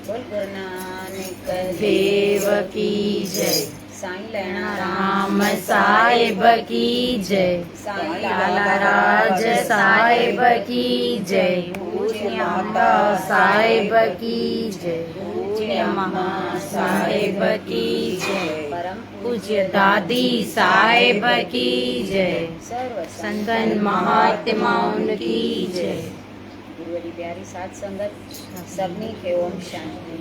बोल गुरु नानक देव की जय। साईं लैणा राम साहिब की जय। साईं लाला राज साहिब की जय। पूज्य माता साहिब की जय। पूज्य महा साहिब की जय। परम पूज्य दादी साहिब की जय। सर्व संतन महात्माउन की जय। गुरुवरी प्यारी साध संगत सभिनी खे ओम शांति।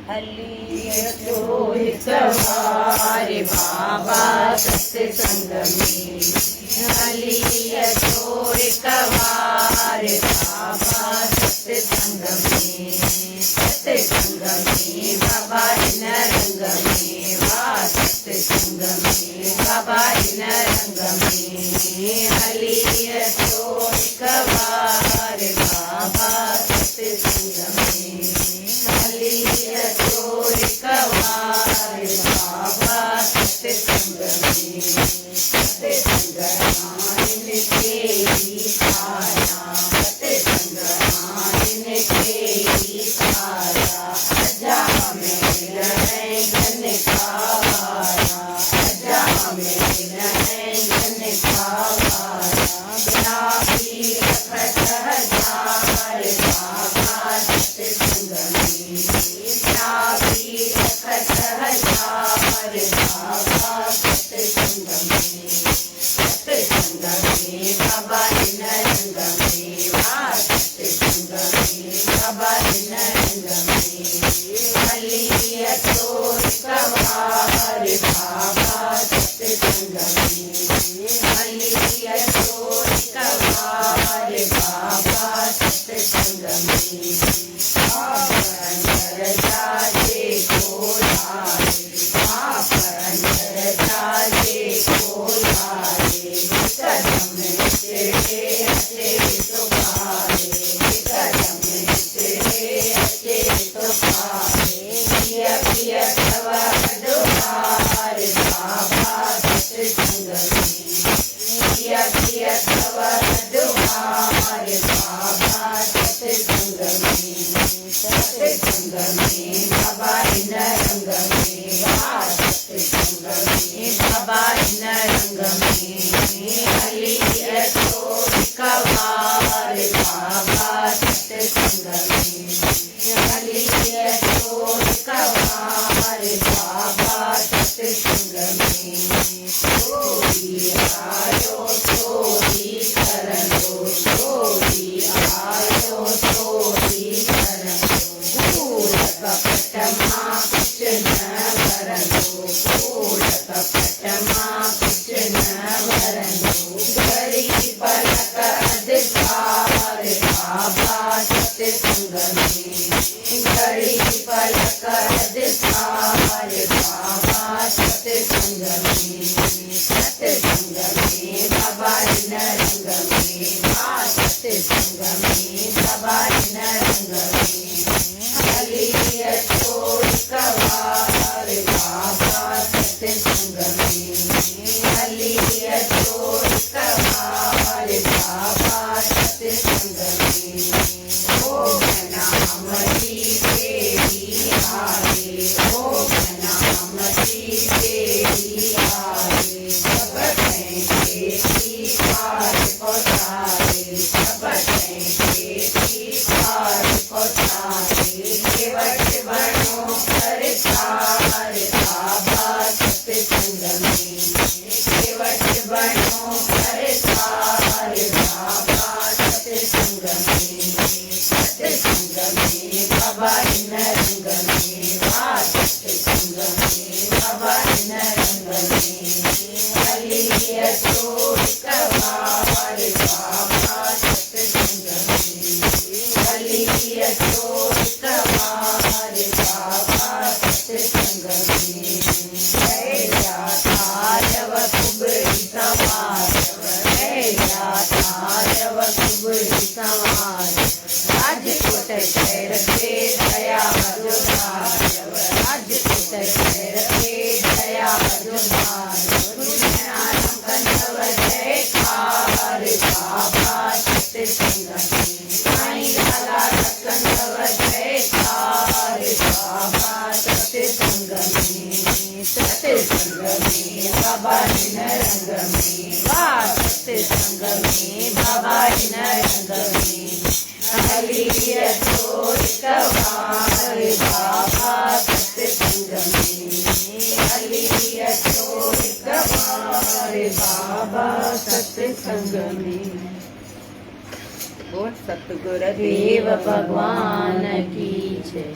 हली अचो हिकवारे बाबा सत्संग में। हली अचो हिकवारे बाबा सत्संग में। सत्संग में बाबा इन रंग में। वाह सत्संग में बाबा इन रंग में। हली अचो हिकवारे बाबा सत्संग में। हली अचो हिकवारे बाबा सत्संग में। सत्संग आइन के ही सारा। सत्संग आइन के ही सारा। अजा में मिलने धन का वारा। अजा में मिलने धन का वारा। बिना भी रखत हजार बाबा सत्संग में। बिना भी रखत हजार बाबा सत्संग में। सत्संग में बाबा इन रंग में। वाह सत्संग में बाबा इन रंग में। हली अचो हिकवारे बाबा सत्संग में। हली अचो हिकवारे बाबा सत्संग में। अंदर जाजे खोलारे। आप अंदर जाजे खोलारे। कदम तेरे अच्छे तो पारे। कदम तेरे अच्छे तो पारे। पिया पिया तवा दुआरे बाबा सत्संग में। पिया पिया तवा दुआरे बाबा सत्संग में। सत्संग में बाबा इन रंग में। वाह सत्संग में बाबा इन रंग में। हली अचो हिकवारे बाबा सत्संग में। हली अचो हिकवारे बाबा सत्संग में। चोरी आयो चोरी करंदो। चोरी आयो चोरी करंदो। कूड़ कपट मां कुछ न करंदो। कूड़ कपट मां कुछ न करंदो। घड़ी पलक अधिकारे बाबा सत्संग में। घड़ी पलक अधिकारे बाबा सत्संग में। सत्संग में बाबा इन रंग में। वाह सत्संग में बाबा इन रंग में। हली अचो हिकवारे बाबा सत्संग में। हली अचो हिकवारे बाबा सत्संग में। ओम नाम जी तेरी आए। ओम नाम जी तेरी आए। सब कहेंगे की पार पहुँचाए। सब कहेंगे की पार पहुँचाए। केवट बनो करतार बाबा सत्संग में। केवट बनो करतार बाबा सत्संग में। सत्संग में बाबा इन रंग में। वाह सत्संग में बाबा इन रंग में। हली अचो हिकवारे बाबा सत्संग में। हली अचो हिकवारे बाबा सत्संग में। जय जातारव कुबड़ी समारव। जय जातारव कुबड़ी समारव। राजकोट शहर के दया बजोदारव। राजकोट शहर के दया बजोदारव। नाम कंधव जयकार बाबा सत्संग में। साईं लाला कंधव जयकार रंग में हली अचो हिक बार बाबा सत्संग में हली अचो हिक बार बाबा सत्संग में। बोल सतगुरु देव भगवान की जय।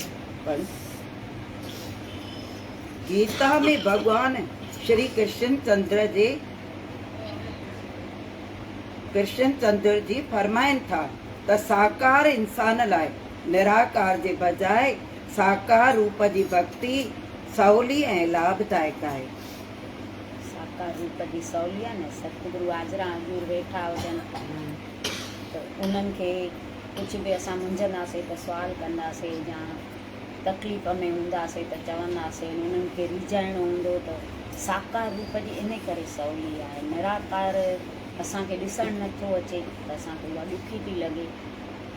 गीता में भगवान श्री कृष्ण चंद्र जी फरमाइन था त साकार इंसान लाइ निराकार जे बजाय साकार रूप जी भक्ति सवली ऐं लाभदायक आहे। साकार रूप जी सवली आहे न। सतगुरु आजरा हजूर वेठा हुजनि त उन्हनि खे कुझु बि असां मुंझंदासीं त सुवाल कंदासीं या तकलीफ़ में हूंदासीं त चवंदासीं, उन्हनि खे रिझाइणो हूंदो त साकार रूप जी इन करे सवली आहे। निराकार असांखे ॾिसणु नथो अचे त असांखे उहा ॾुखी थी लॻे।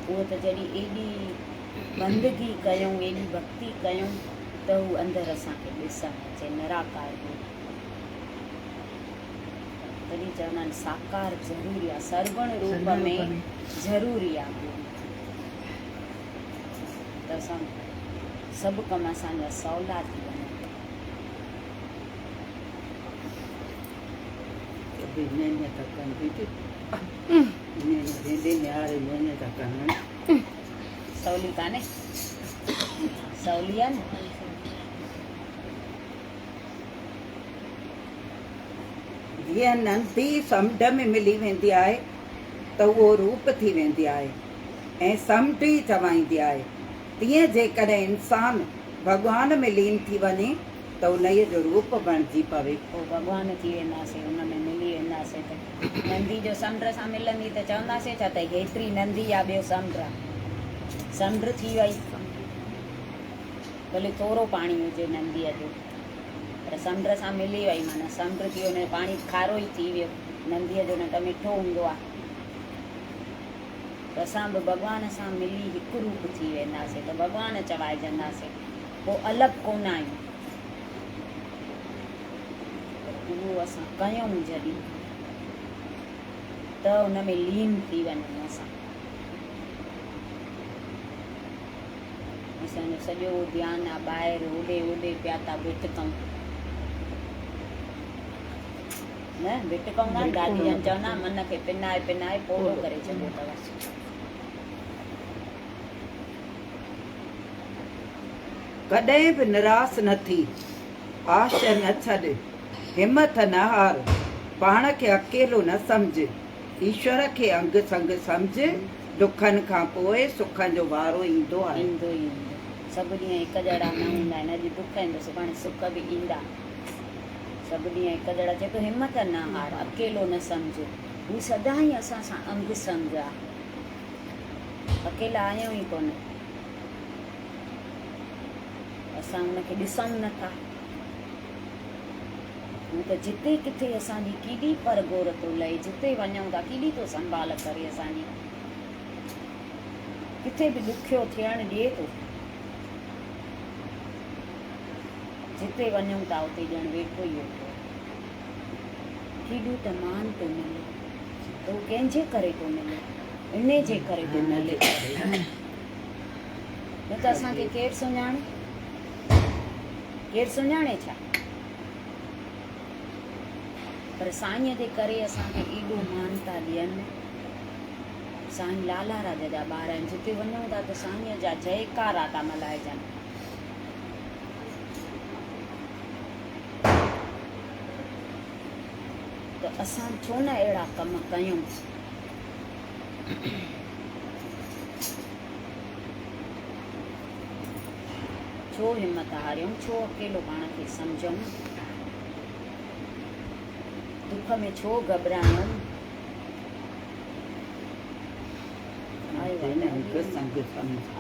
उहो त जॾहिं एॾी बंदगी कयूं, एॾी भक्ति कयूं त हू अंदरि असांखे ॾिसणु अचे निराकार बि। तॾहिं चवंदा आहिनि साकार ज़रूरी आहे, सरगुण रूप में ज़रूरी आहे। त असां सभु कम असांजा सवला थी वञनि। सवली कान्हे, सवली आहे न। जीअं नंदी समुंड में मिली वेंदी आहे त उहो रूप थी वेंदी आहे ऐं समुंड ई चवाईंदी आहे, तीअं जेकॾहिं इंसान भॻवान में लीन थी वञे त उन जो रूप बणिजी पवे। पोइ भॻवान थी वेंदासीं, उन में मिली वेंदासीं। त नंदी जो समुंड सां मिलंदी त चवंदासीं छा त हेतिरी नंदी आहे, ॿियो समुंड आहे। समुंड थी वई, भले थोरो पाणी हुजे नंदीअ जो, पर समुंड सां मिली वई माना समुंड थी वियो, पाणी खारो ई थी वियो। नंदीअ जो न त मिठो हूंदो आहे। त असां बि भॻवान सां मिली हिकु रूप थी वेंदासीं त भॻवान चवाइजंदासीं। पोइ अलॻि कोन आहियूं। उहो असां कयूं जॾहिं त उन में लीन थी वञूं असां। असांजो सॼो ध्यानु आहे ॿाहिरि होॾे होॾे पिया था भिटकूं न। भिटकूं न, दादी जन चवंदा मन खे पिनाए पिनाए पोलो करे छॾियो अथव। कॾहिं बि निराश न थी, आश न छॾ, हिमत न हार, पाण खे अकेलो न सम्झ, ईश्वर खे अंग संग सम्झ, दुखनि खां पोइ सुखनि जो वारो ईंदो आहे। ईंदो ई ईंदो। सभु ॾींहं हिकु जहिड़ा न हूंदा आहिनि। अॼु दुख आहिनि त सुभाणे सुख बि ईंदा। सभु ॾींहं हिकु जहिड़ा चए थो हिमत न हार, अकेलो न सम्झ। हू सदाईं असां सां अंग संग आहे, अकेला आहियूं ई कोन। असां हुनखे ॾिसूं नथा। हू त जिते किथे असांजी केॾी परगोर थो लहे, जिते वञूं था केॾी थो संभाल करे असांजी। किथे बि ॾुखियो थियणु ॾिए थो। जिते वञूं था उते ॼण वेठो ई वेठो। केॾो त मान थो मिले, त उहो कंहिंजे करे थो मिले, इन जे करे थो मिले। न त असांखे केरु सुञाणे, केरु सुञाणे छा। पर साईंअ जे करे असांखे एॾो मान था ॾियनि। साईं लाला राजा जा ॿार आहिनि, जिते वञूं था त साईंअ जा जयकारा था मल्हाइजनि। त असां छो न अहिड़ा कम कयूं। छो हिमत हारियूं, छो अकेलो पाण खे सम्झूं, दुख में छो घबरायूं।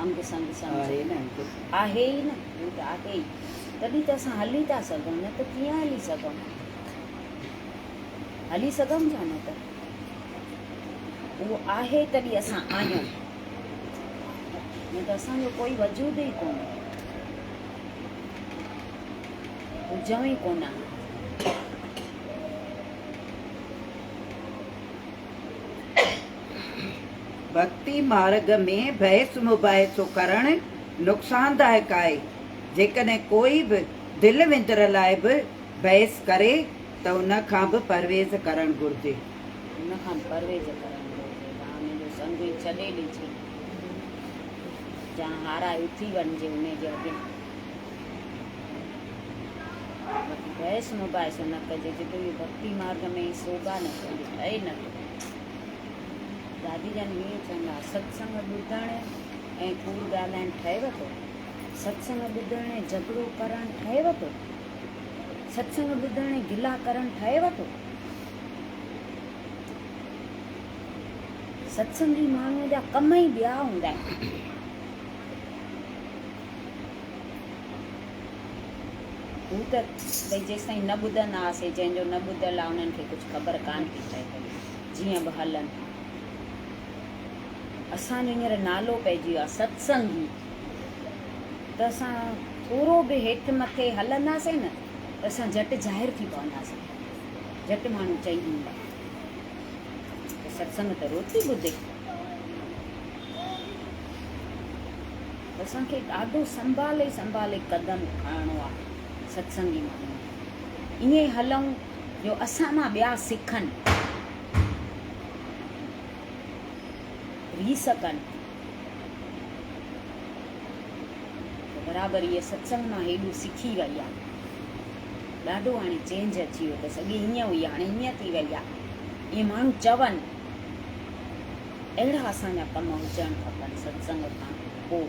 अंग संग सम्झ आहे ई न, हू त आहे ई। तॾहिं त असां हली था सघूं, न त कीअं हली सघूं। हली सघूं छा, न त उहो आहे तॾहिं असां आहियूं, न त असांजो कोई वजूद ई कोन्हे, हुजऊं ई कोन। भक्ति मार्ग में बहस मुबाहिसो करणु नुक़सानदायक आहे। जेकॾहिं कोई बि दिलि विंदर लाइ बि बहस करे त उन खां बि परवेज़ करणु घुरिजे। उन खां परवेज़ करणु घुरिजे। हाणे जो संग ई छॾे ॾिजे, जा हाराए उथी वञिजे उन जे अॻियां। बहस मुबाहिसो न कजे, जेको इहो भक्ति मार्ग में सोगा न कजे, ठहे न। दादी जन हीअं चवंदा, सत्संग ॿुधणु ऐं कूड़ ॻाल्हाइणु ठहेव थो? सत्संग ॿुधणु ऐं झगड़ो करणु ठहेव थो? सत्संग ॿुधणु ऐं गिला करणु ठहेव थो? सत्संगी माण्हूअ जा कम ई ॿिया हूंदा आहिनि। हू त भई जेसिताईं न ॿुधंदा हुआसीं, जंहिंजो न ॿुधल आहे उन्हनि खे कुझु ख़बर कान थी पए पई जीअं बि हलनि। असांजो हींअर नालो पइजी वियो आहे सत्संगी, त असां थोरो बि हेठि मथे हलंदासीं न त असां झटि ज़ाहिर थी पवंदासीं, झटि माण्हू चई ॾींदा त सत्संग त रोटी ॿुधे। असांखे ॾाढो संभाले संभाले कदम खणणो आहे सत्संगी माण्हू। ईअं हलूं जो असां मां ॿिया सिखनि, रीस कनि। बराबरि इहे सत्संग मां हेॾो सिखी वई आहे, ॾाढो हाणे चेंज अची वियो अथसि। अॻे हीअं हुई, हाणे हीअं थी वई आहे। इहे माण्हू चवनि, अहिड़ा असांजा कम हुजणु खपनि सत्संग खां पोइ।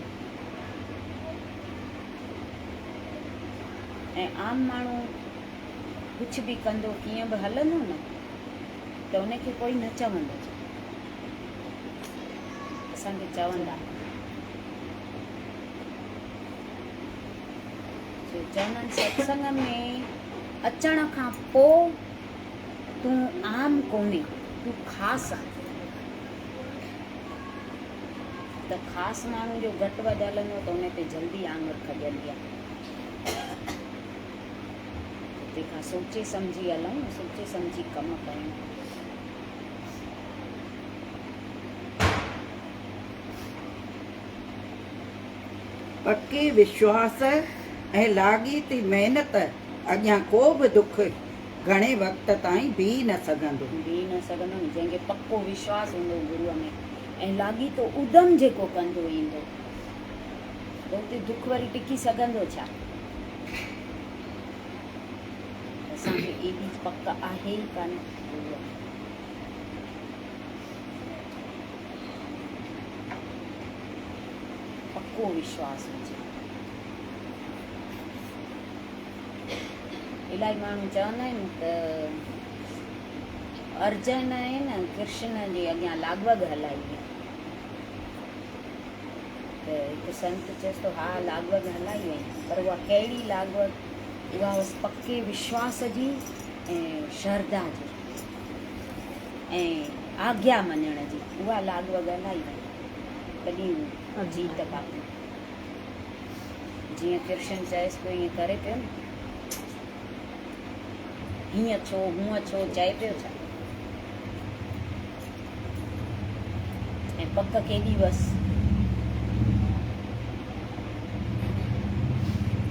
ऐं आम माण्हू कुझु बि कंदो, कीअं बि हलंदो न, त उनखे कोई न चवंदो। असांखे चवंदा, चवंदा आहिनि सत्संग में अचण खां पोइ तूं आम कोन्हे, तूं ख़ासि आहे। त ख़ासि माण्हू जो घटि वधि हलंदो त उन ते जल्दी आङुर खॼंदी आहे। तंहिंखां सोचे सम्झी हलूं, सोचे सम्झी कमु कयूं। पके विश्वास ऐं लाॻीती महिनत अॻियां को बि दुख घणे वक़्त ताईं बीह न सघंदो। जंहिंखे पको विश्वास हूंदो गुरूअ में ऐं लाॻीतो उदम जेको कंदो ईंदो, त उते दुख वरी टिकी सघंदो छा? असांखे एॾी पक आहे ई कान गुरूअ में। पको विश्वास हुजे। इलाही माण्हू चवंदा आहिनि त अर्जुन आहे न कृष्ण जे अॻियां लागवग हलाई हुई। त हिकु संत चएसि थो, हा लागवग हलाई हुई, पर उहा कहिड़ी लागवग? उहा उस पके विश्वास जी ऐं श्रद्धा जी ऐं आज्ञा मञण जी, उहा लागवग हलाई हुई। तॾहिं जीत पाती। जीअं कृष्ण चएसि पियो ईअं करे पियो न, हीअं छो हूअं छो चए पियो छा? ऐं पक केॾी बसि।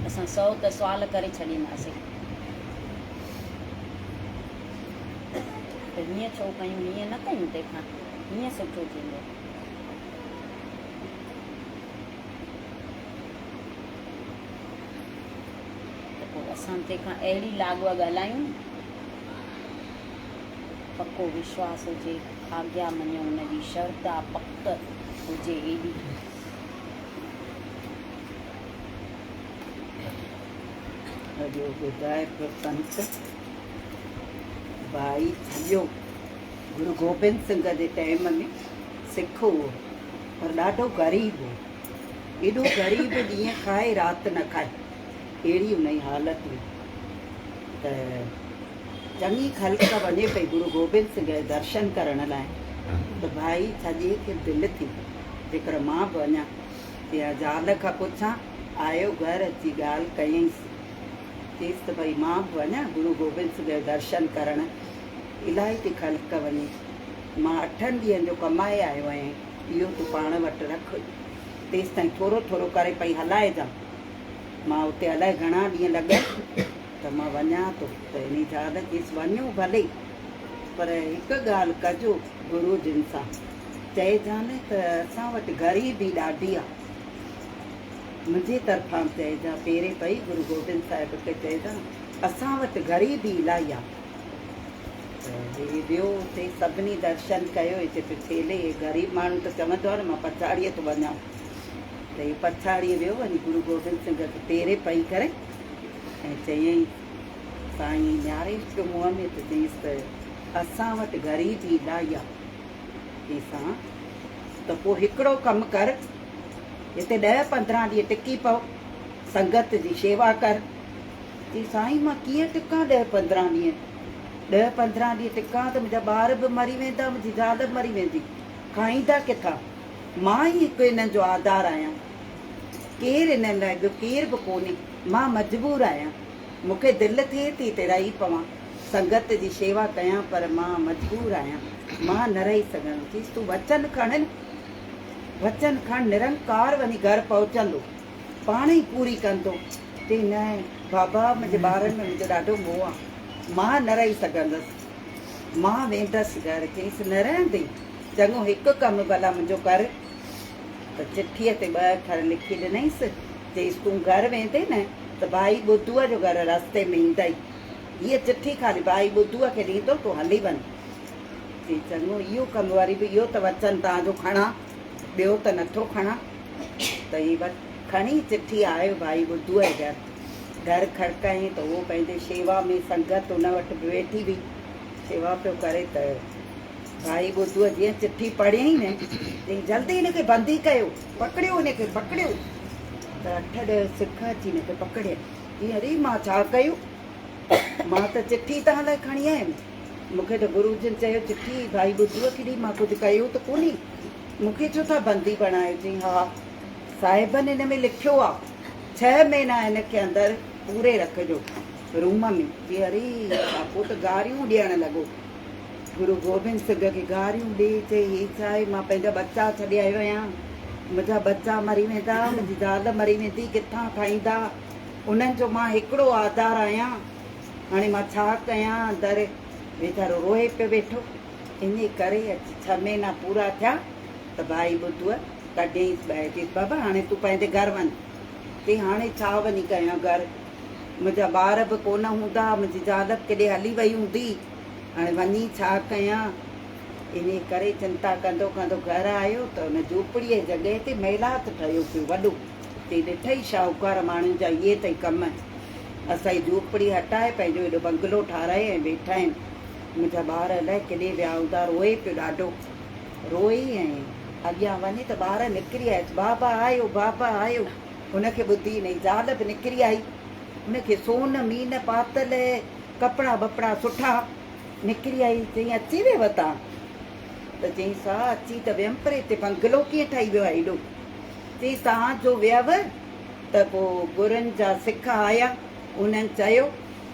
असां 100 त सुवाल करे छॾींदासीं, त हीअं छो कयूं, हीअं न कयूं, तंहिंखां हीअं सुठो थींदो। त पोइ असां तंहिंखां अहिड़ी लागवग हलायूं, पको विश्वास हुजे, आज्ञा मञूं, हुनजी श्रद्धा पक हुजे एॾी। अॼो ॿुधाए पियो संत, भाई हलियो गुरु गोबिंद सिंह जे टाइम में सिख हुओ, पर ॾाढो ग़रीब हो। एॾो ग़रीब, ॾींहं खाए राति न खाए, अहिड़ी हुन जी हालत हुई। त चङी ख़ल्क वञे पई गुरु गोबिंद सिंह जे दर्शन करण लाइ। त भाई सॼे खे दिलि थी, जेकर मां बि वञा, या ज़ाल खां पुछां, आयो घर अची ॻाल्हि कयईंसि, चयईसि त भई मां बि वञा गुरु गोबिंद सिंह जो दर्शन करणु। इलाही थी ख़ल्क वञे। मां 8 ॾींहंनि जो कमाए आयो आहियां, इहो तूं पाण वटि रख, तेसि ताईं थोरो थोरो करे पई हलाइजां। मां उते अलाए घणा ॾींहं लॻा त मां वञा थो, त इन ज़ाल चयसि वञो भले, पर हिकु ॻाल्हि कजो गुरू जिन सां, चइजां न त असां वटि ग़रीबी ॾाढी आहे, मुंहिंजे तरफ़ां चइजां, पहिरें पई गुरू गोबिंद साहिब खे चइजां असां वटि ग़रीबी इलाही आहे। त हे वियो हुते, सभिनी दर्शन कयो, हिते पियो थेले, ग़रीब माण्हू त चवंदो आहे न मां पछाड़ीअ तो वञा, त हे पछाड़ीअ वियो वञी गुरू गोबिंद सिंह खे पेरे पई करे ऐं चयईं साईं निहारेसि पियो मुंहं में, त चयईंसि त असां वटि ग़रीबी इलाही आहे। कंहिंसां त पोइ हिकिड़ो कमु कर, हिते 10-15 ॾींहं टिकी पओ, संगत जी शेवा कर। चई साईं मां कीअं टिकां 10-15 ॾींहं, 10-15 ॾींहं टिकां त मुंहिंजा ॿार बि मरी वेंदा, मुंहिंजी ज़ाल बि मरी वेंदी, खाईंदा किथां? मां ई हिकु इन्हनि जो आधार आहियां, केरु इन्हनि लाइ ॿियो केरु बि कोन्हे, मां मजबूर आहियां, मूंखे दिलि थिए थी हिते रही पवां, संगत जी शेवा कयां, पर मां मजबूर आहियां, मां न रही सघंदमि। चईसि तूं वचन खण, वचन खण, निरंकार वञी घर पहुचंदो, पाण ई पूरी कंदो। चई न बाबा मुंहिंजे ॿारनि में मुंहिंजो ॾाढो मोह आहे, मां न रही सघंदसि, मां वेंदसि घर। चईसि न रहंदे, चङो हिकु कमु भला मुंहिंजो कर, त चिठीअ ते 2 अखर लिखी ॾिनईसि। चईसि तूं घर वेंदे न त भाई ॿुधूअ जो घर रस्ते में ईंदई, हीअ चिठी ख़ाली भाई ॿुधूअ खे ॾींदो, तूं हली वञ। चई चङो इहो कमु वरी बि इहो त वचन तव्हांजो खणा, ॿियो त नथो खणा। त हीअ खणी चिठी आयो भाई ॿुधूअ जे घर खड़कायईं त उहो पंहिंजे शेवा में संगत उन वटि बि वेठी हुई, शेवा पियो करे। त भाई ॿुधूअ जीअं चिठी पढ़ियईं न, चई जल्दी हिनखे बंदी कयो, पकड़ियो हिनखे, पकड़ियो। त 8-10 सिख अची हिनखे पकड़िया। चई अरे मां छा कयो, मां त चिठी तव्हां लाइ खणी आयमि, मूंखे त गुरुजन चयो चिठी भाई ॿुधूअ खे ॾी, मां कुझु कयो त कोन्हे, मूंखे छो था बंदी बणायो? चई हा साहिबनि हिन में लिखियो आहे 6 महीना हिनखे अंदरि पूरे रखिजो रूम में। चई अरे पोइ त गारियूं ॾियणु लॻो, गुरू गोबिंद सिंह खे गारियूं ॾे। चई हे छा आहे, मां पंहिंजा बच्चा छॾे आयो आहियां, मुंहिंजा बच्चा मरी वेंदा, मुंहिंजी ज़ाल मरी वेंदी, किथां खाईंदा, उन्हनि जो मां हिकिड़ो आधार आहियां, हाणे मां छा कयां? अंदरि वीचारो रोए पियो वेठो। इन करे 6 महीना पूरा थिया त भाई ॿुधूअ कढियईंसि ॿाहिरि। चईसि बाबा हाणे तूं पंहिंजे घर वञ। चई हाणे छा वञी कयां घर, मुंहिंजा ॿार बि कोन हूंदा, मुंहिंजी ज़ाल बि केॾे हली वई हूंदी, हाणे वञी छा कयां? इन करे चिंता कंदो कंदो घर आयो त हुन झूपड़ीअ जी जॻह ते महिलात ठहियो पियो वॾो। चई ॾिठई शाहूकार माण्हुनि जा इहे अथई कम, असांजी झूपड़ी हटाए पंहिंजो एॾो बंगलो ठाराए ऐं वेठा आहिनि, मुंहिंजा ॿार अलाए केॾे विया हूंदा, रोए पियो ॾाढो, रोई ऐं अॻियां वञे त ॿार निकिरी आयसि, बाबा आयो, बाबा आयो। हुनखे ॿुधी न ज़ाल बि निकिरी आई, हुनखे सोन मीन पातल कपिड़ा बपड़ा सुठा निकिरी आई। चई अची वियव तव्हां? त चई सा अची त वियमि, पर हिते बंगलो कीअं ठही वियो आहे एॾो? चई तव्हांजो वियव त पोइ गुरुनि जा सिख आया, उन्हनि चयो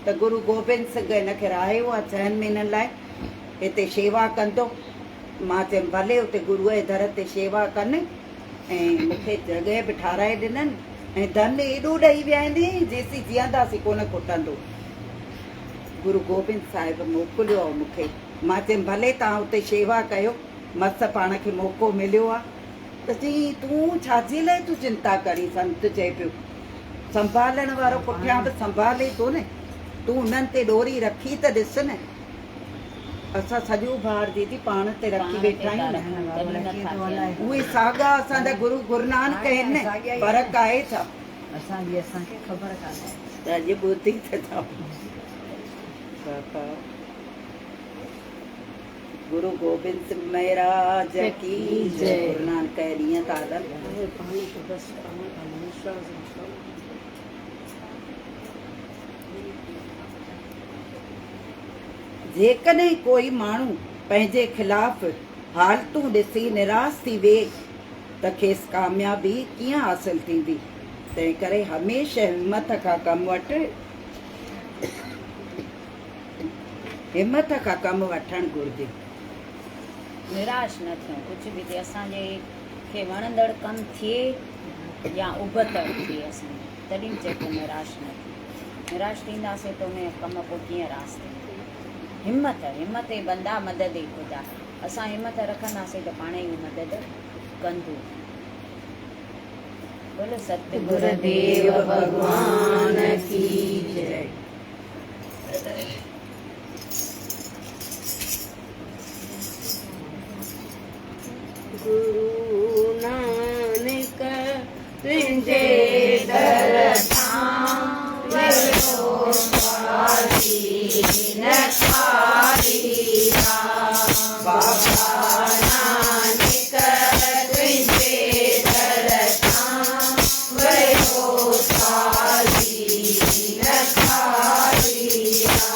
त गुरू गोबिंद सिंह हिनखे राहियो आहे 6 महीननि लाइ, हिते शेवा कंदो। मां चयमि भले उते गुरूअ जे दर ते शेवा कनि, ऐं मूंखे जॻह बि ठाराए ॾिननि ऐं धन एॾो ॾेई विया आहिनि जेसीं जीअंदासीं कोन खुटंदो। गुरू गोबिंद साहिब मोकिलियो आहे मूंखे। मां चयमि भले तव्हां उते शेवा कयो, मस पाण खे मौक़ो मिलियो आहे। त चई तूं छाजे लाइ तूं चिंता करी? संत चए पियो संभालण वारो पुठियां बि संभाले थो न, तूं उन्हनि ते ॾोरी रखी त ॾिस न। असां सॼो भार दीदी पाण ते रखी वेठा आहियूं न, उहे साॻा असांजा गुरू नानक आहिनि न, फ़र्क़ु आहे छा? असांखे ख़बर कान्हे, त अॼु ॿुधी त चओ। गुरू गोबिंद सिंह महाराज की जय। गुरू नानक ॾींहं था हलनि। जेकॾहिं कोई माण्हू पंहिंजे ख़िलाफ़ हालतूं ॾिसी निराश थी वे त खेसि कामयाबी कीअं हासिल थींदी? तंहिं करे हमेशह हिमत खां कमु वठि, हिमत खां कमु वठणु घुरिजे। निराश न थियूं। कुझु बि थिए असांजे खे वणंदड़ कमु थिए या उबतड़ थिए असांजी, तॾहिं बि चए निराश न थिए। निराश थींदासीं त उन कम पोइ कीअं रास थींदो। हिमत हिमत ई बंदा मदद ई ख़ुदा। असां हिमत रखंदासीं त पाण ई मदद कंदो। बोलो गुरुदेव भगवान की जय। गुरु नानक तुझे दरसां वयो स्वामी न खारीरा। बाबा नानक तुझे दरसां वयो स्वामी न खारीरा।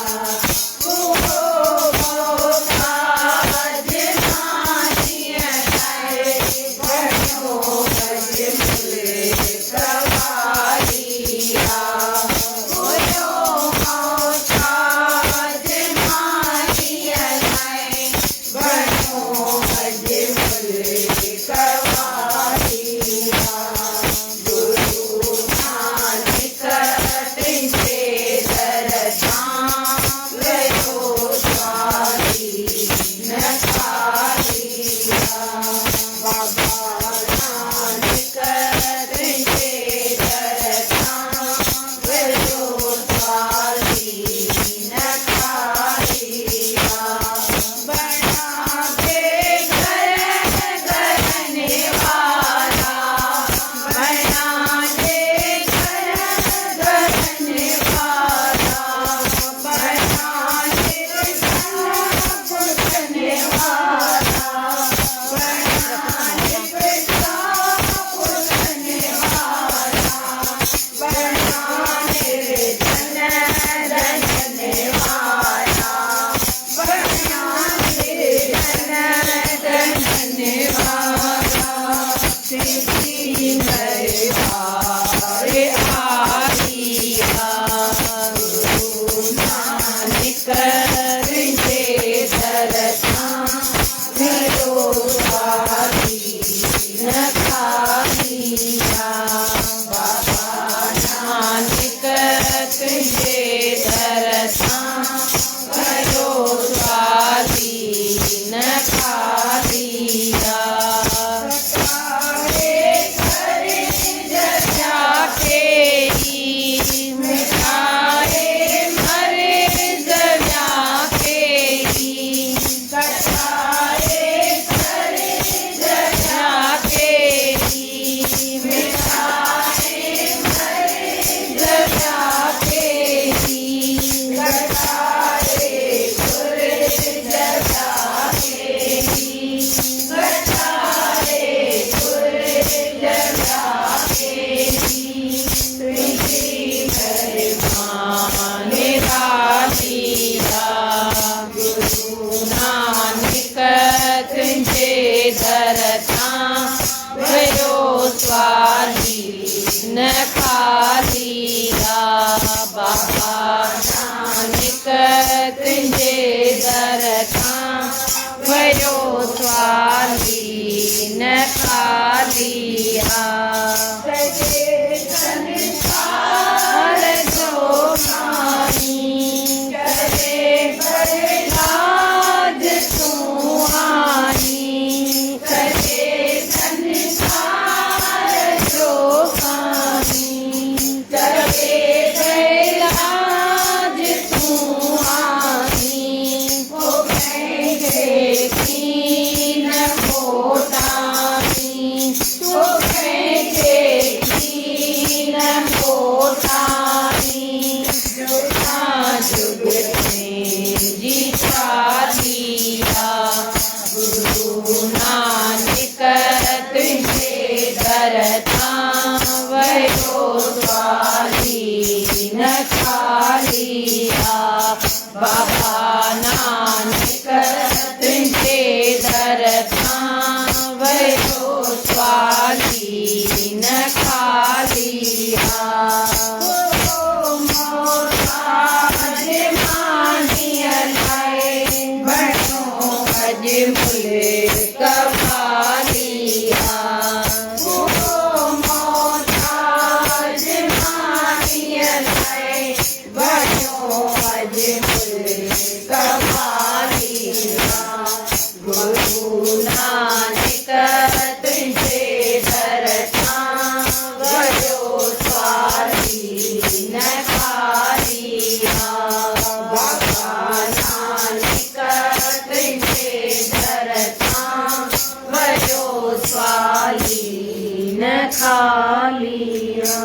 न खालीरा। बाबा नानक तुंहिंजे दर खां वयो स्वामी न खालीरा। सॼे संसार जो मानी करे बरलाज तूं आनी। सॼे संसार जो मानी करे बरलाज तूं आनी। ओ कंहिंखे कीन पोतानी। ओ कंहिंखे कीन पोतानी। जुगा जुग जी चालीहा। गुरु नानक तुंहिंजे दर तां वयो स्वामी न खालीहा। बाबा नानक तुंहिंजे दर तां वयो स्वामी न खालीहा। मानी अलाए बणो अॼु मुले गुरु नानक तुझे दर्शन वयो स्वाधीन खालिया बाबा नानक तुझे दर्शन वयो स्वाधीन खालिया।